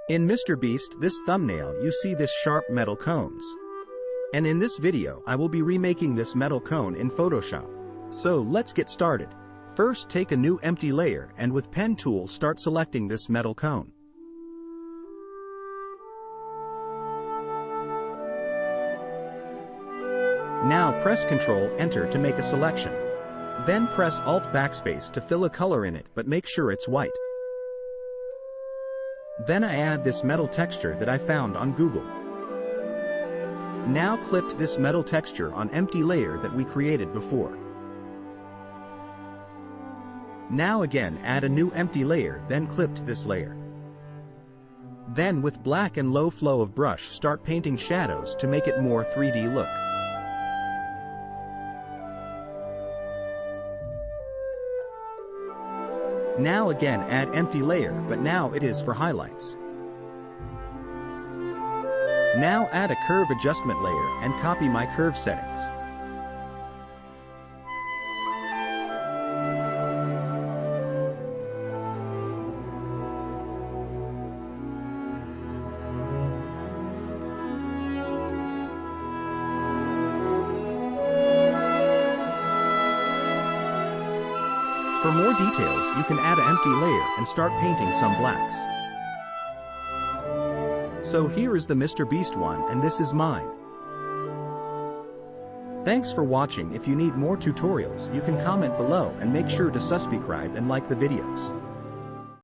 In MrBEAST this thumbnail you see this sharp metal cones. And in this video I will be remaking this metal cone in Photoshop. So let's get started. First take a new empty layer and with pen tool start selecting this metal cone. Now press Ctrl Enter to make a selection. Then press Alt Backspace to fill a color in it but make sure it's white. Then I add this metal texture that I found on Google. Now clip this metal texture on empty layer that we created before. Now again add a new empty layer, then clipped this layer. Then with black and low flow of brush start painting shadows to make it more 3D look. Now again add empty layer, but now it is for highlights. Now add a curve adjustment layer and copy my curve settings. For more details, you can add an empty layer and start painting some blacks. So here is the MrBEAST one and this is mine. Thanks for watching. If you need more tutorials, you can comment below and make sure to subscribe and like the videos.